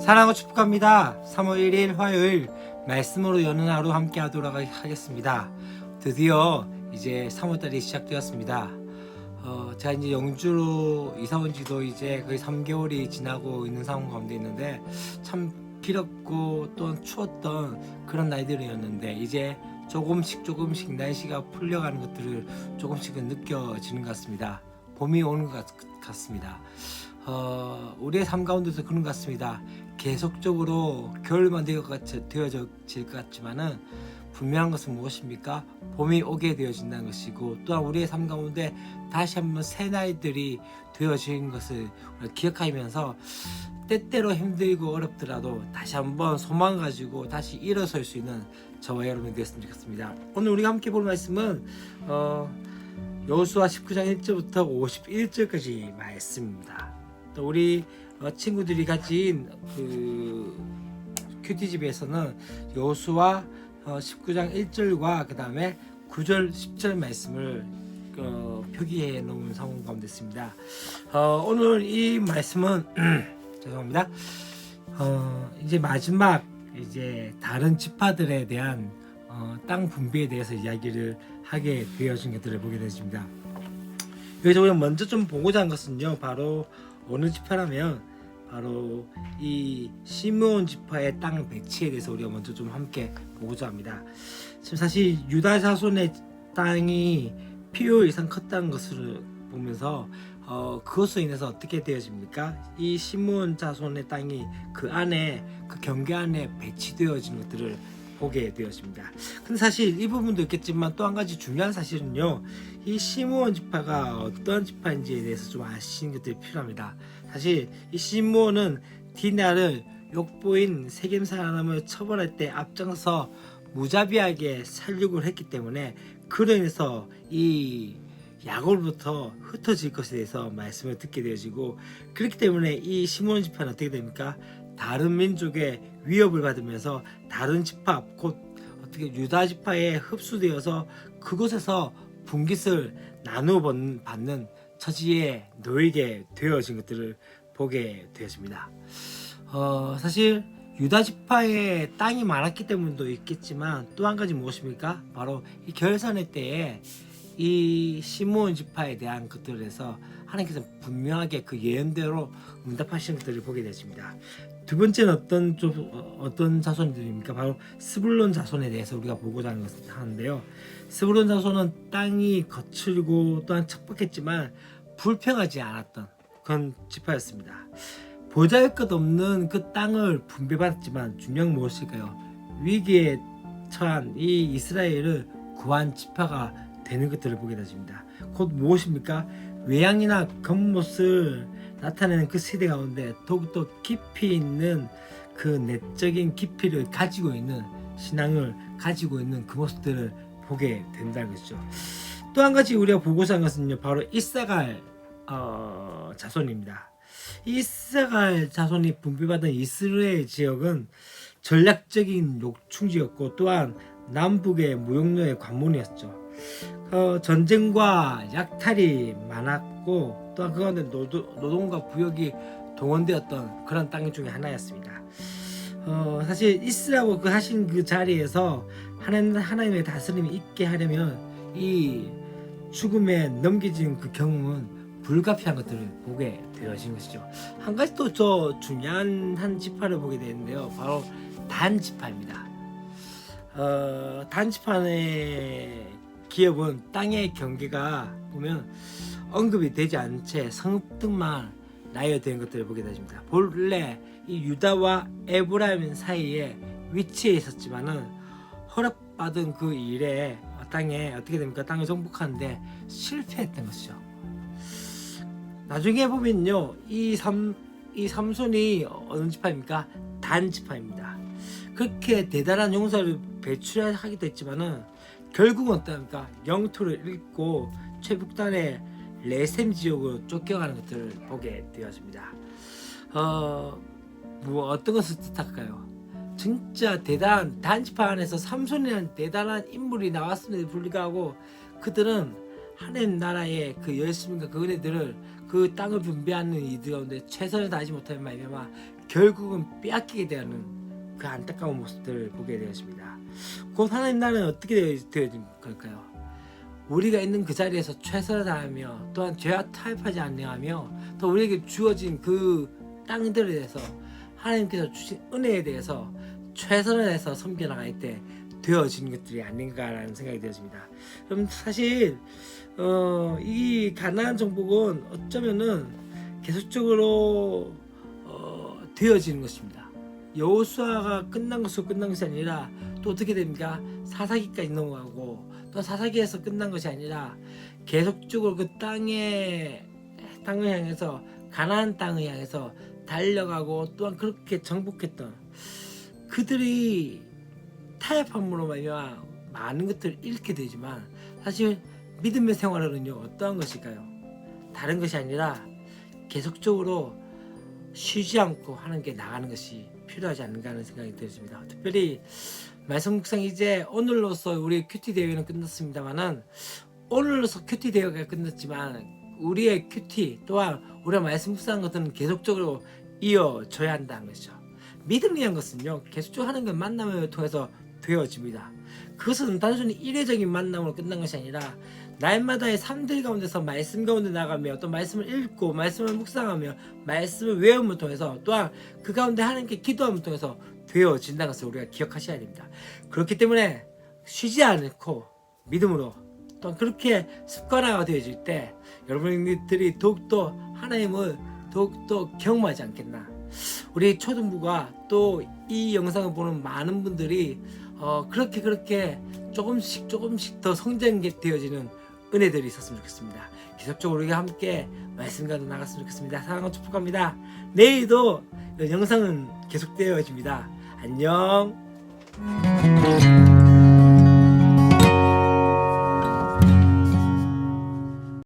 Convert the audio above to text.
사랑하고 축복합니다. 3월 1일 화요일 말씀으로 여는 하루 함께 하도록 하겠습니다. 드디어 이제 3월달이 시작되었습니다. 제가 이제 영주로 이사 온 지도 이제 거의 3개월이 지나고 있는 상황 가운데 있는데 참 길었고 또 추웠던 그런 날들이었는데 이제 조금씩 날씨가 풀려가는 것들을 조금씩은 느껴지는 것 같습니다. 봄이 오는 것 같습니다. 우리의 삶 가운데서 그런 것 같습니다. 계속적으로 겨울만 되어질 것 같지만은 분명한 것은 무엇입니까? 봄이 오게 되어진다는 것이고 또한 우리의 삶 가운데 다시 한번 새 날들이 되어진 것을 기억하면서 때때로 힘들고 어렵더라도 다시 한번 소망 가지고 다시 일어설 수 있는 저와 여러분이 되었으면 좋겠습니다. 오늘 우리가 함께 볼 말씀은 여호수아 19장 1절부터 51절까지 말씀입니다. 또 우리 친구들이 가진 그 큐티집에서는 여호수아 19장 1절과 그 다음에 9절 10절 말씀을 표기해 놓은 상황 가운데 있습니다. 오늘 이 말씀은 죄송합니다. 이제 마지막 이제 다른 지파들에 대한 땅 분배에 대해서 이야기를 하게 되어진 것들을 보게 되십니다. 여기서 우리가 먼저 좀 보고자 한 것은요, 바로 어느 지파라면 바로 이 시므온 지파의 땅 배치에 대해서 우리가 먼저 좀 함께 보고자 합니다. 지금 사실 유다 자손의 땅이 필요 이상 컸다는 것을 보면서 그것으로 인해서 어떻게 되어집니까? 이 시므온 자손의 땅이 그 안에 그 경계 안에 배치되어진 것들을 보게 되었습니다. 근데 사실 이 부분도 있겠지만 또 한 가지 중요한 사실은요, 이 시므온 지파가 어떤 지파인지에 대해서 좀 아시는 것들이 필요합니다. 사실 이 시므온은 디나를 욕보인 세겜 사람을 처벌할 때 앞장서 무자비하게 살육을 했기 때문에 그로 인해서 이 야곱으로부터 흩어질 것에 대해서 말씀을 듣게 되어지고, 그렇기 때문에 이 시므온 지파는 어떻게 됩니까? 다른 민족의 위협을 받으면서 다른 지파, 곧 어떻게 유다 지파에 흡수되어서 그곳에서 분깃을 나누어 받는 처지에 놓이게 되어진 것들을 보게 되었습니다. 사실 유다 지파의 땅이 많았기 때문도 있겠지만 또 한 가지 무엇입니까? 바로 이 결산의 때에 이 시므온 지파에 대한 것들에서 하나님께서 분명하게 그 예언대로 응답하시는 것들을 보게 되십니다. 두 번째는 어떤 자손들입니까? 바로 스불론 자손에 대해서 우리가 보고자 하는데요. 스불론 자손은 땅이 거칠고 또한 척박했지만 불평하지 않았던 그런 지파였습니다. 보잘것없는 그 땅을 분배받았지만 중요한 무엇일까요? 위기에 처한 이 이스라엘을 구한 지파가 되는 것들을 보게 되십니다. 곧 무엇입니까? 외양이나 겉모습을 나타내는 그 세대 가운데 더욱더 깊이 있는 그 내적인 깊이를 가지고 있는 신앙을 가지고 있는 그 모습들을 보게 된다는 것이죠. 또 한 가지 우리가 보고자 한 것은요, 바로 이사갈 자손입니다. 이사갈 자손이 분배받은 이스라엘 지역은 전략적인 욕충지였고 또한 남북의 무역로의 관문이었죠. 전쟁과 약탈이 많았고 또한 그 가운데 노동과 부역이 동원되었던 그런 땅 중에 하나였습니다. 사실 이스라고 그 하신 그 자리에서 하나님의 다스림이 있게 하려면 이 죽음에 넘겨진 그 경험은 불가피한 것들을 보게 되어진 것이죠. 한 가지 또 저 중요한 한 지파를 보게 되는데요, 바로 단 지파입니다. 단 지파의 기업은 땅의 경계가 보면 언급이 되지 않은 채 성읍등만 나열된 것들을 보게 되십니다. 본래 이 유다와 에브라임 사이에 위치해 있었지만은 허락받은 그 일에 땅에 어떻게 됩니까? 땅을 정복하는데 실패했던 것이죠. 나중에 보면요, 이 삼손이 어느 지파입니까? 단 지파입니다. 그렇게 대단한 용사를 배출하기도 했지만은 결국은 어떠합니까? 영토를 잃고 최북단의 레셈 지역으로 쫓겨가는 것들을 보게 되었습니다. 어떤 것을 뜻할까요? 진짜 대단한 단지파 안에서 삼손이라는 대단한 인물이 나왔음에도 불구하고 그들은 하나님 나라의 그 열심과 그 은혜들을 그 땅을 분배하는 이들 가운데 최선을 다하지 못하는 말미암아 결국은 빼앗기게 되는 그 안타까운 모습들을 보게 되었습니다. 곧 하나님 나라는 어떻게 되어진 걸까요? 우리가 있는 그 자리에서 최선을 다하며 또한 죄와 타협하지 않냐하며 또 우리에게 주어진 그 땅들에 대해서 하나님께서 주신 은혜에 대해서 최선을 다해서 섬겨나갈 때 되어진 것들이 아닌가라는 생각이 되었습니다. 그럼 사실 이 가나안 정복은 어쩌면은 계속적으로 되어지는 것입니다. 여호수아가 끝난 것이 아니라 또 어떻게 됩니까? 사사기까지 넘어가고 또 사사기에서 끝난 것이 아니라 계속적으로 그 땅을 향해서 가나안 땅을 향해서 달려가고 또한 그렇게 정복했던 그들이 타협함으로 말미암아 많은 것들을 잃게 되지만 사실 믿음의 생활은요 어떠한 것일까요? 다른 것이 아니라 계속적으로 쉬지 않고 하는 게 나가는 것이 필요하지 않는가 하는 생각이 들었습니다. 특별히 말씀 묵상 이제 오늘로서 우리 큐티 대회는 끝났습니다만은 오늘로서 큐티 대회가 끝났지만 우리의 큐티 또한 우리가 말씀 묵상한 것들은 계속적으로 이어져야 한다는 것이죠. 믿음이란 것은요 계속적으로 하는 것 만남을 통해서 되어집니다. 그것은 단순히 일회적인 만남으로 끝난 것이 아니라 날마다의 삶들 가운데서 말씀 가운데 나가며 또 말씀을 읽고 말씀을 묵상하며 말씀을 외움을 통해서 또한 그 가운데 하나님께 기도함을 통해서 되어진다는 것을 우리가 기억하셔야 됩니다. 그렇기 때문에 쉬지 않고 믿음으로 또 그렇게 습관화가 되어질 때 여러분들이 더욱더 하나님을 더욱더 경험하지 않겠나. 우리 초등부가 또 이 영상을 보는 많은 분들이 그렇게 조금씩 더 성장되어지는 은혜들이 있었으면 좋겠습니다. 계속적으로 우리가 함께 말씀과 나갔으면 좋겠습니다. 사랑과 축복합니다. 내일도 영상은 계속되어집니다. 안녕.